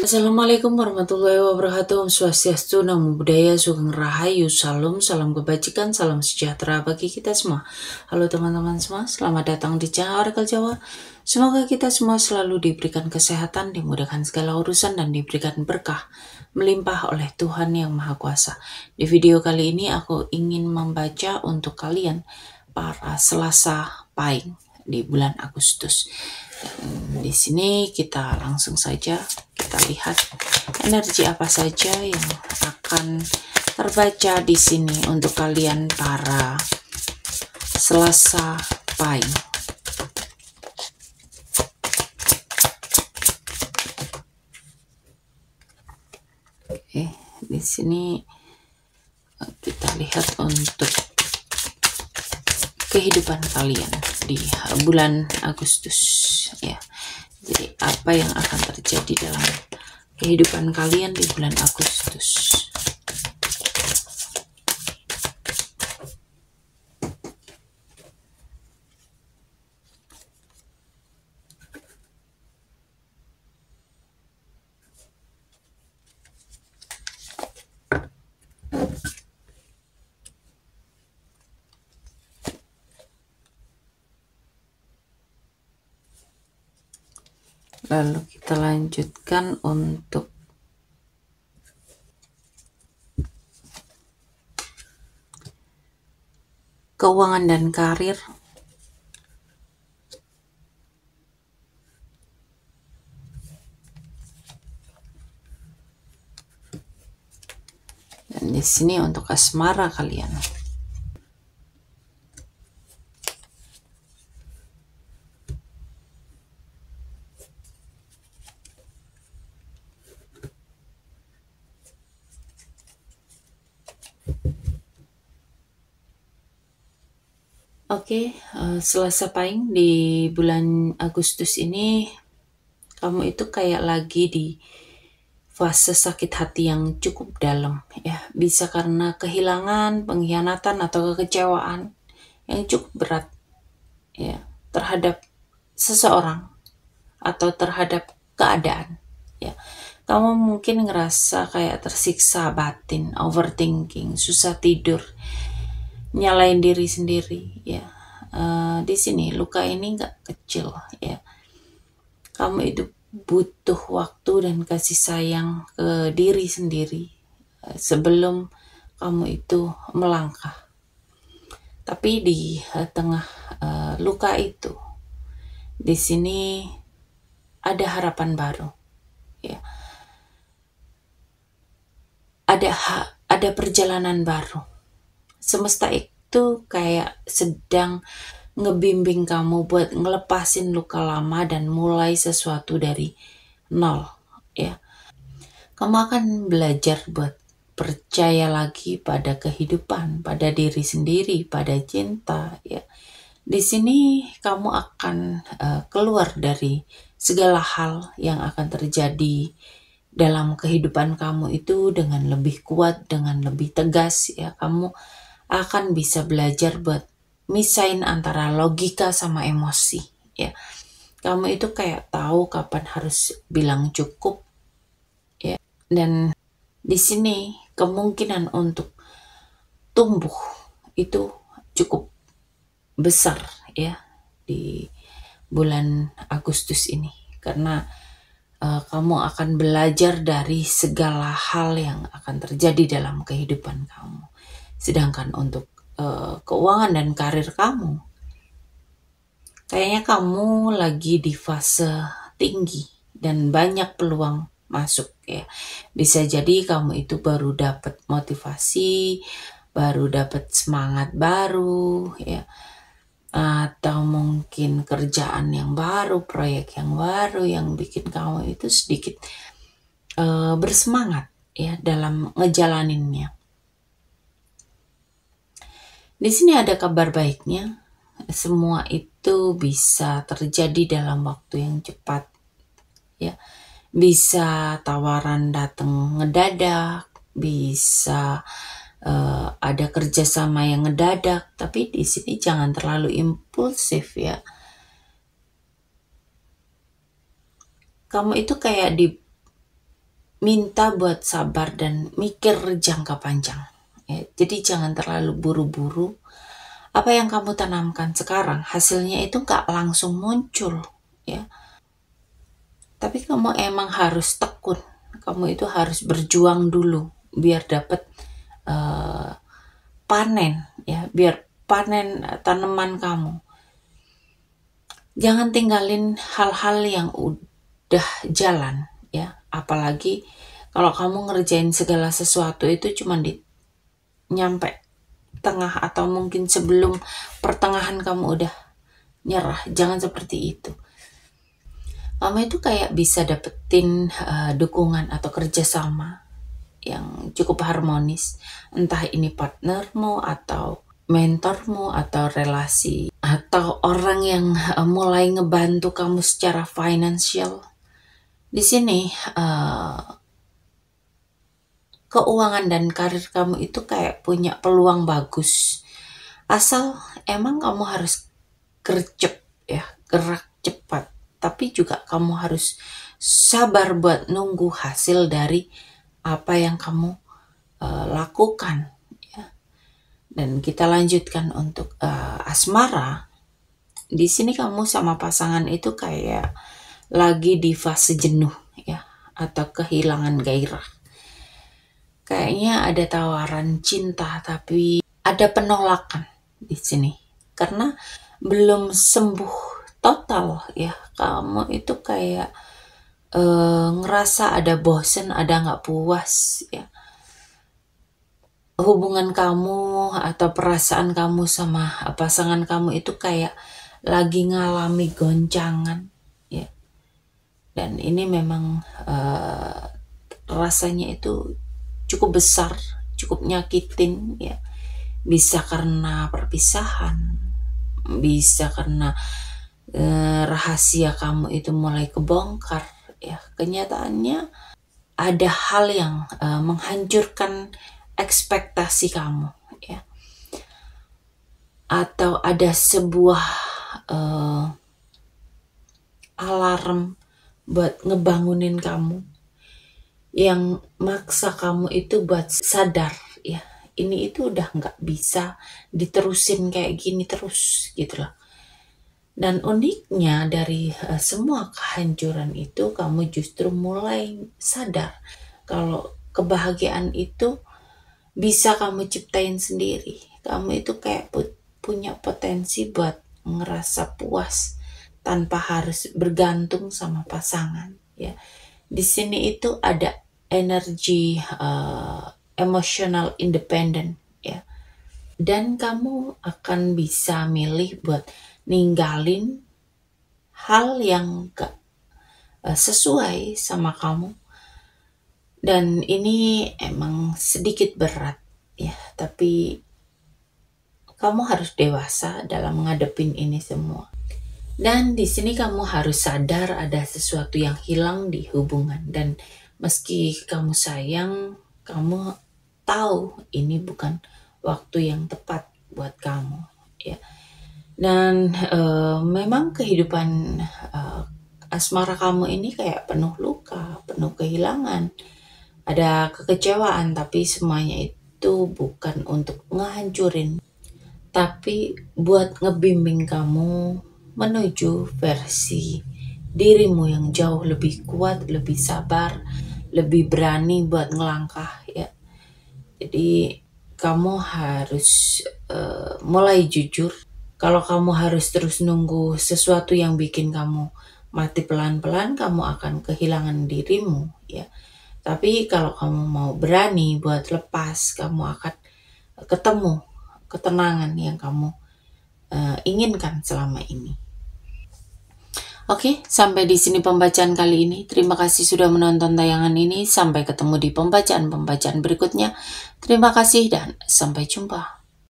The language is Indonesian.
Assalamualaikum warahmatullahi wabarakatuh. Om Swastiastu, Namo Buddhaya, Sugeng Rahayu, Salam, salam kebajikan, salam sejahtera bagi kita semua. Halo teman-teman semua, selamat datang di channel Oracle Jawa. Semoga kita semua selalu diberikan kesehatan, dimudahkan segala urusan, dan diberikan berkah melimpah oleh Tuhan Yang Maha Kuasa. Di video kali ini aku ingin membaca untuk kalian para Selasa Pahing di bulan Agustus. Dan di sini kita langsung saja kita lihat energi apa saja yang akan terbaca di sini untuk kalian para Selasa Pahing. Oke, di sini kita lihat untuk kehidupan kalian di bulan Agustus ya. Jadi apa yang akan terjadi dalam kehidupan kalian di bulan Agustus? Lalu kita lanjutkan untuk keuangan dan karir. Dan di sini untuk asmara kalian. Oke, Selasa Pahing di bulan Agustus ini kamu itu kayak lagi di fase sakit hati yang cukup dalam ya. Bisa karena kehilangan, pengkhianatan atau kekecewaan yang cukup berat ya terhadap seseorang atau terhadap keadaan ya. Kamu mungkin ngerasa kayak tersiksa batin, overthinking, susah tidur, nyalain diri sendiri ya. Di sini luka ini nggak kecil ya. Kamu itu butuh waktu dan kasih sayang ke diri sendiri sebelum kamu itu melangkah. Tapi di tengah luka itu, di sini ada harapan baru ya. Ada perjalanan baru. Semesta itu kayak sedang ngebimbing kamu buat ngelepasin luka lama dan mulai sesuatu dari nol ya. Kamu akan belajar buat percaya lagi pada kehidupan, pada diri sendiri, pada cinta ya. Di sini kamu akan keluar dari segala hal yang akan terjadi dalam kehidupan kamu itu dengan lebih kuat, dengan lebih tegas ya. Kamu akan bisa belajar buat misain antara logika sama emosi ya. Kamu itu kayak tahu kapan harus bilang cukup ya. Dan di sini kemungkinan untuk tumbuh itu cukup besar ya di bulan Agustus ini, karena kamu akan belajar dari segala hal yang akan terjadi dalam kehidupan kamu. Sedangkan untuk keuangan dan karir kamu, kayaknya kamu lagi di fase tinggi dan banyak peluang masuk ya. Bisa jadi kamu itu baru dapat motivasi, baru dapat semangat baru ya, atau mungkin kerjaan yang baru, proyek yang baru yang bikin kamu itu sedikit bersemangat ya dalam ngejalaninnya. Di sini ada kabar baiknya. Semua itu bisa terjadi dalam waktu yang cepat ya. Bisa tawaran datang ngedadak, bisa ada kerjasama yang ngedadak, tapi di sini jangan terlalu impulsif ya. Kamu itu kayak minta buat sabar dan mikir jangka panjang. Ya, jadi jangan terlalu buru-buru. Apa yang kamu tanamkan sekarang, hasilnya itu nggak langsung muncul, ya. Tapi kamu emang harus tekun. Kamu itu harus berjuang dulu biar dapat panen, ya, biar panen tanaman kamu. Jangan tinggalin hal-hal yang udah jalan, ya. Apalagi kalau kamu ngerjain segala sesuatu itu cuma di nyampe tengah atau mungkin sebelum pertengahan kamu udah nyerah. Jangan seperti itu. Kamu itu kayak bisa dapetin dukungan atau kerjasama yang cukup harmonis. Entah ini partnermu atau mentormu atau relasi atau orang yang mulai ngebantu kamu secara financial. Di sini keuangan dan karir kamu itu kayak punya peluang bagus. Asal emang kamu harus gercep, ya, gerak cepat. Tapi juga kamu harus sabar buat nunggu hasil dari apa yang kamu lakukan. Ya. Dan kita lanjutkan untuk asmara. Di sini kamu sama pasangan itu kayak lagi di fase jenuh, ya, atau kehilangan gairah. Kayaknya ada tawaran cinta tapi ada penolakan di sini karena belum sembuh total, ya. Kamu itu kayak ngerasa ada bosen, ada nggak puas, ya. Hubungan kamu atau perasaan kamu sama pasangan kamu itu kayak lagi ngalami goncangan, ya. Dan ini memang rasanya itu cukup besar, cukup nyakitin, ya. Bisa karena perpisahan, bisa karena rahasia kamu itu mulai kebongkar, ya. Kenyataannya ada hal yang menghancurkan ekspektasi kamu, ya. Atau ada sebuah alarm buat ngebangunin kamu yang maksa kamu itu buat sadar, ya, ini itu udah nggak bisa diterusin kayak gini terus, gitu loh. Dan uniknya dari semua kehancuran itu, kamu justru mulai sadar kalau kebahagiaan itu bisa kamu ciptain sendiri. Kamu itu kayak punya potensi buat ngerasa puas tanpa harus bergantung sama pasangan, ya. Di sini itu ada energi emotional independent, ya. Dan kamu akan bisa milih buat ninggalin hal yang gak sesuai sama kamu. Dan ini emang sedikit berat, ya. Tapi kamu harus dewasa dalam menghadapin ini semua. Dan di sini kamu harus sadar ada sesuatu yang hilang di hubungan. Dan meski kamu sayang, kamu tahu ini bukan waktu yang tepat buat kamu, ya. Dan memang kehidupan asmara kamu ini kayak penuh luka, penuh kehilangan. Ada kekecewaan, tapi semuanya itu bukan untuk ngehancurin, tapi buat ngebimbing kamu menuju versi dirimu yang jauh lebih kuat, lebih sabar, lebih berani buat ngelangkah, ya. Jadi kamu harus mulai jujur. Kalau kamu harus terus nunggu sesuatu yang bikin kamu mati pelan-pelan, kamu akan kehilangan dirimu, ya. Tapi kalau kamu mau berani buat lepas, kamu akan ketemu ketenangan yang kamu inginkan selama ini. Oke, sampai di sini pembacaan kali ini. Terima kasih sudah menonton tayangan ini. Sampai ketemu di pembacaan-pembacaan berikutnya. Terima kasih dan sampai jumpa.